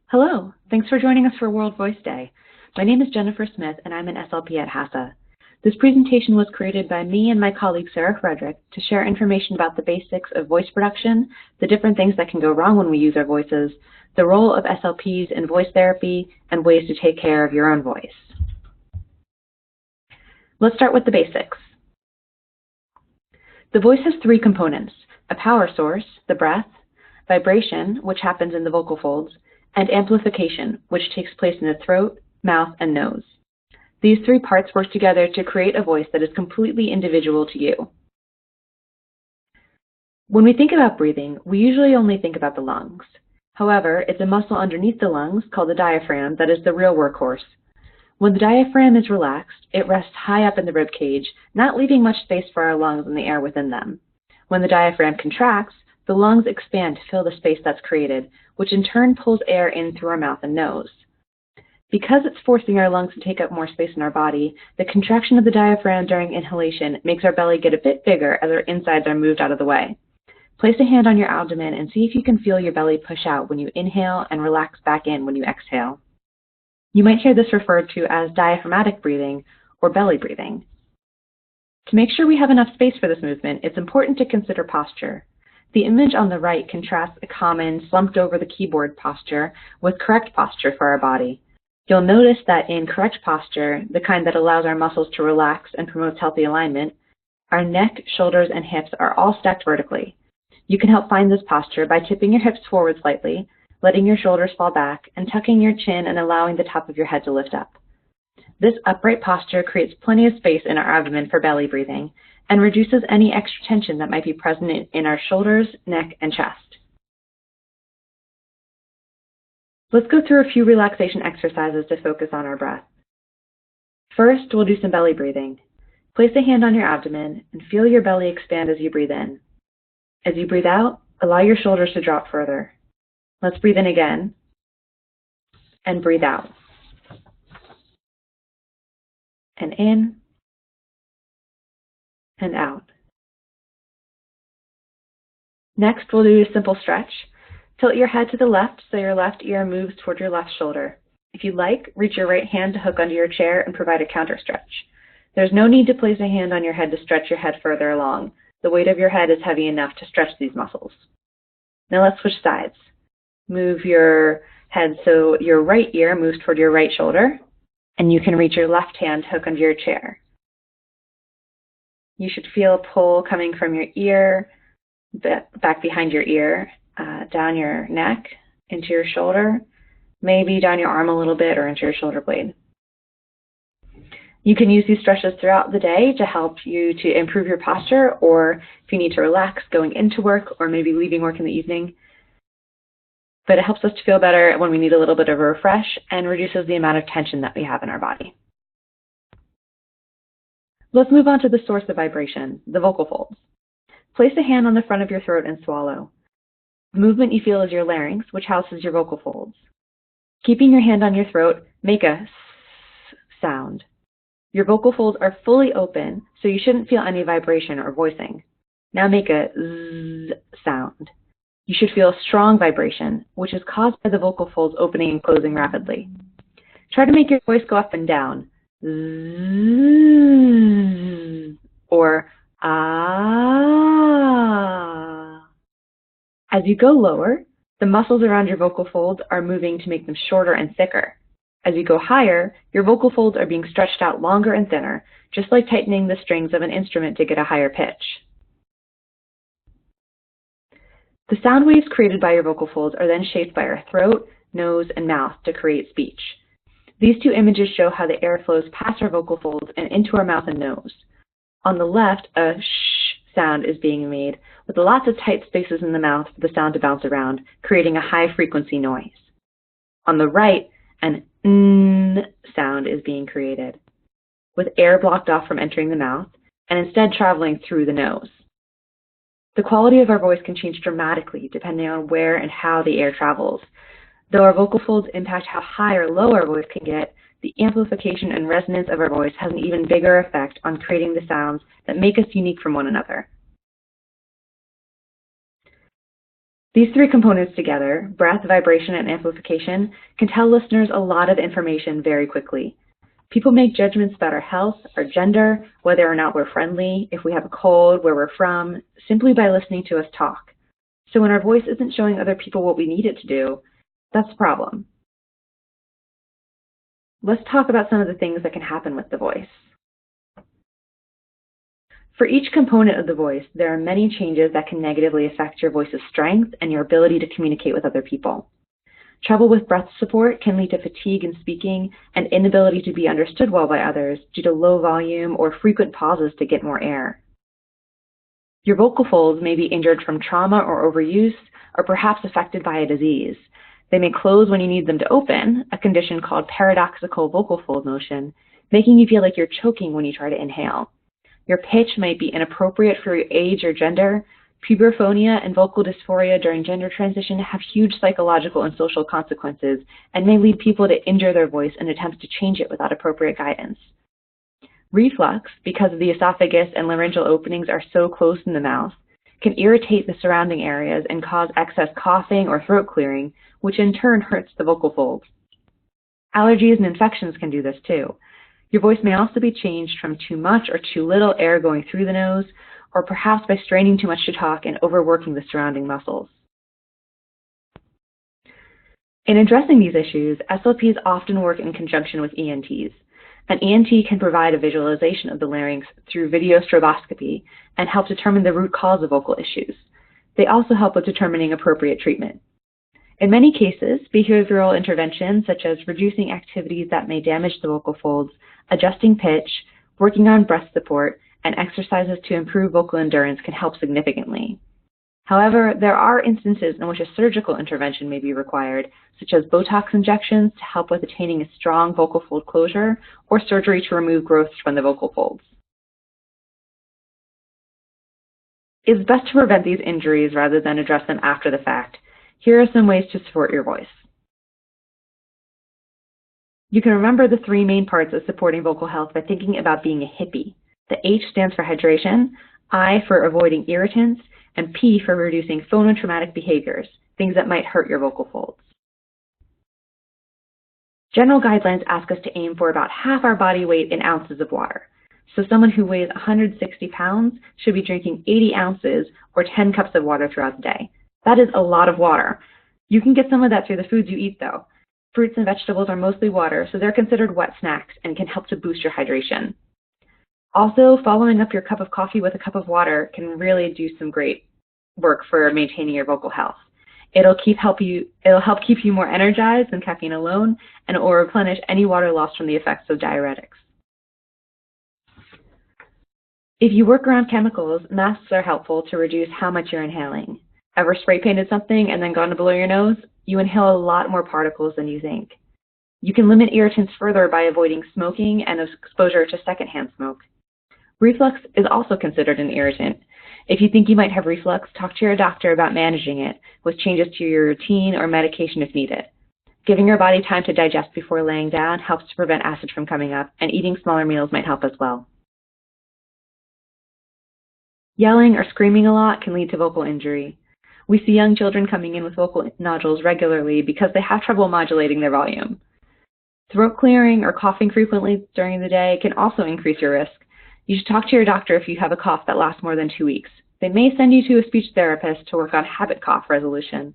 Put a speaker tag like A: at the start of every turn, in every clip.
A: Hello, thanks for joining us for World Voice Day. My name is Jennifer Smith and I'm an SLP at HASA. This presentation was created by me and my colleague Sara Frederick to share information about the basics of voice production, the different things that can go wrong when we use our voices, the role of SLPs in voice therapy, and ways to take care of your own voice. Let's start with the basics. The voice has three components: a power source, the breath, vibration, which happens in the vocal folds, and amplification, which takes place in the throat, mouth, and nose. These three parts work together to create a voice that is completely individual to you. When we think about breathing, we usually only think about the lungs. However, it's a muscle underneath the lungs called the diaphragm that is the real workhorse. When the diaphragm is relaxed, it rests high up in the rib cage, not leaving much space for our lungs and the air within them. When the diaphragm contracts, the lungs expand to fill the space that's created, which in turn pulls air in through our mouth and nose. Because it's forcing our lungs to take up more space in our body, the contraction of the diaphragm during inhalation makes our belly get a bit bigger as our insides are moved out of the way. Place a hand on your abdomen and see if you can feel your belly push out when you inhale and relax back in when you exhale. You might hear this referred to as diaphragmatic breathing or belly breathing. To make sure we have enough space for this movement, it's important to consider posture. The image on the right contrasts a common slumped over the keyboard posture with correct posture for our body. You'll notice that in correct posture, the kind that allows our muscles to relax and promotes healthy alignment, our neck, shoulders, and hips are all stacked vertically. You can help find this posture by tipping your hips forward slightly, letting your shoulders fall back, and tucking your chin and allowing the top of your head to lift up. This upright posture creates plenty of space in our abdomen for belly breathing and reduces any extra tension that might be present in our shoulders, neck, and chest. Let's go through a few relaxation exercises to focus on our breath. First, we'll do some belly breathing. Place a hand on your abdomen and feel your belly expand as you breathe in. As you breathe out, allow your shoulders to drop further. Let's breathe in again and breathe out. And in and out. Next, we'll do a simple stretch. Tilt your head to the left so your left ear moves toward your left shoulder. If you'd like, reach your right hand to hook under your chair and provide a counter stretch. There's no need to place a hand on your head to stretch your head further along. The weight of your head is heavy enough to stretch these muscles. Now let's switch sides. Move your head so your right ear moves toward your right shoulder, and you can reach your left hand to hook under your chair. You should feel a pull coming from your ear, back behind your ear, down your neck, into your shoulder, maybe down your arm a little bit or into your shoulder blade. You can use these stretches throughout the day to help you to improve your posture, or if you need to relax going into work or maybe leaving work in the evening. But it helps us to feel better when we need a little bit of a refresh and reduces the amount of tension that we have in our body. Let's move on to the source of vibration, the vocal folds. Place a hand on the front of your throat and swallow. The movement you feel is your larynx, which houses your vocal folds. Keeping your hand on your throat, make a s sound. Your vocal folds are fully open, so you shouldn't feel any vibration or voicing. Now make a z sound. You should feel a strong vibration, which is caused by the vocal folds opening and closing rapidly. Try to make your voice go up and down. Z, or ah. As you go lower, the muscles around your vocal folds are moving to make them shorter and thicker. As you go higher, your vocal folds are being stretched out longer and thinner, just like tightening the strings of an instrument to get a higher pitch. The sound waves created by your vocal folds are then shaped by our throat, nose, and mouth to create speech. These two images show how the air flows past our vocal folds and into our mouth and nose. On the left, a sh sound is being made, with lots of tight spaces in the mouth for the sound to bounce around, creating a high-frequency noise. On the right, an n sound is being created, with air blocked off from entering the mouth and instead traveling through the nose. The quality of our voice can change dramatically depending on where and how the air travels. Though our vocal folds impact how high or low our voice can get, the amplification and resonance of our voice has an even bigger effect on creating the sounds that make us unique from one another. These three components together, breath, vibration, and amplification, can tell listeners a lot of information very quickly. People make judgments about our health, our gender, whether or not we're friendly, if we have a cold, where we're from, simply by listening to us talk. So when our voice isn't showing other people what we need it to do, that's a problem. Let's talk about some of the things that can happen with the voice. For each component of the voice, there are many changes that can negatively affect your voice's strength and your ability to communicate with other people. Trouble with breath support can lead to fatigue in speaking and inability to be understood well by others due to low volume or frequent pauses to get more air. Your vocal folds may be injured from trauma or overuse, or perhaps affected by a disease. They may close when you need them to open, a condition called paradoxical vocal fold motion, making you feel like you're choking when you try to inhale. Your pitch might be inappropriate for your age or gender. Puberphonia and vocal dysphoria during gender transition have huge psychological and social consequences and may lead people to injure their voice in attempts to change it without appropriate guidance. Reflux, because the esophagus and laryngeal openings are so close in the mouth, can irritate the surrounding areas and cause excess coughing or throat clearing, which in turn hurts the vocal folds. Allergies and infections can do this too. Your voice may also be changed from too much or too little air going through the nose, or perhaps by straining too much to talk and overworking the surrounding muscles. In addressing these issues, SLPs often work in conjunction with ENTs. An ENT can provide a visualization of the larynx through video stroboscopy and help determine the root cause of vocal issues. They also help with determining appropriate treatment. In many cases, behavioral interventions such as reducing activities that may damage the vocal folds, adjusting pitch, working on breath support, and exercises to improve vocal endurance can help significantly. However, there are instances in which a surgical intervention may be required, such as Botox injections to help with attaining a strong vocal fold closure, or surgery to remove growth from the vocal folds. It's best to prevent these injuries rather than address them after the fact. Here are some ways to support your voice. You can remember the three main parts of supporting vocal health by thinking about being a hippie. The H stands for hydration, I for avoiding irritants, and P for reducing phonotraumatic behaviors, things that might hurt your vocal folds. General guidelines ask us to aim for about half our body weight in ounces of water. So someone who weighs 160 pounds should be drinking 80 ounces or 10 cups of water throughout the day. That is a lot of water. You can get some of that through the foods you eat, though. Fruits and vegetables are mostly water, so they're considered wet snacks and can help to boost your hydration. Also, following up your cup of coffee with a cup of water can really do some great work for maintaining your vocal health. It'll help keep you more energized than caffeine alone, and it will replenish any water lost from the effects of diuretics. If you work around chemicals, masks are helpful to reduce how much you're inhaling. Ever spray painted something and then gone to blow your nose? You inhale a lot more particles than you think. You can limit irritants further by avoiding smoking and exposure to secondhand smoke. Reflux is also considered an irritant. If you think you might have reflux, talk to your doctor about managing it with changes to your routine or medication if needed. Giving your body time to digest before laying down helps to prevent acid from coming up, and eating smaller meals might help as well. Yelling or screaming a lot can lead to vocal injury. We see young children coming in with vocal nodules regularly because they have trouble modulating their volume. Throat clearing or coughing frequently during the day can also increase your risk. You should talk to your doctor if you have a cough that lasts more than 2 weeks. They may send you to a speech therapist to work on habit cough resolution.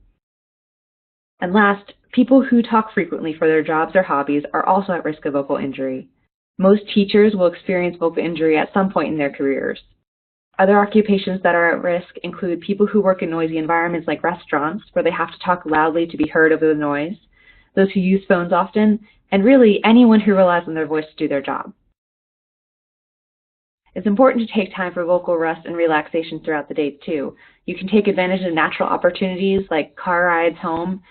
A: And last, people who talk frequently for their jobs or hobbies are also at risk of vocal injury. Most teachers will experience vocal injury at some point in their careers. Other occupations that are at risk include people who work in noisy environments like restaurants, where they have to talk loudly to be heard over the noise, those who use phones often, and really anyone who relies on their voice to do their job. It's important to take time for vocal rest and relaxation throughout the day too. You can take advantage of natural opportunities like car rides home,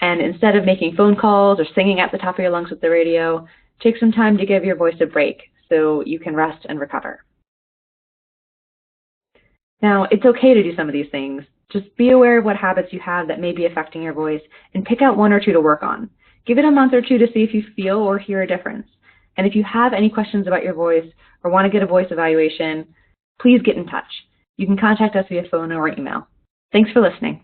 A: and instead of making phone calls or singing at the top of your lungs with the radio, take some time to give your voice a break so you can rest and recover. Now, it's okay to do some of these things. Just be aware of what habits you have that may be affecting your voice and pick out 1 or 2 to work on. Give it a month or 2 to see if you feel or hear a difference. And if you have any questions about your voice or want to get a voice evaluation, please get in touch. You can contact us via phone or email. Thanks for listening.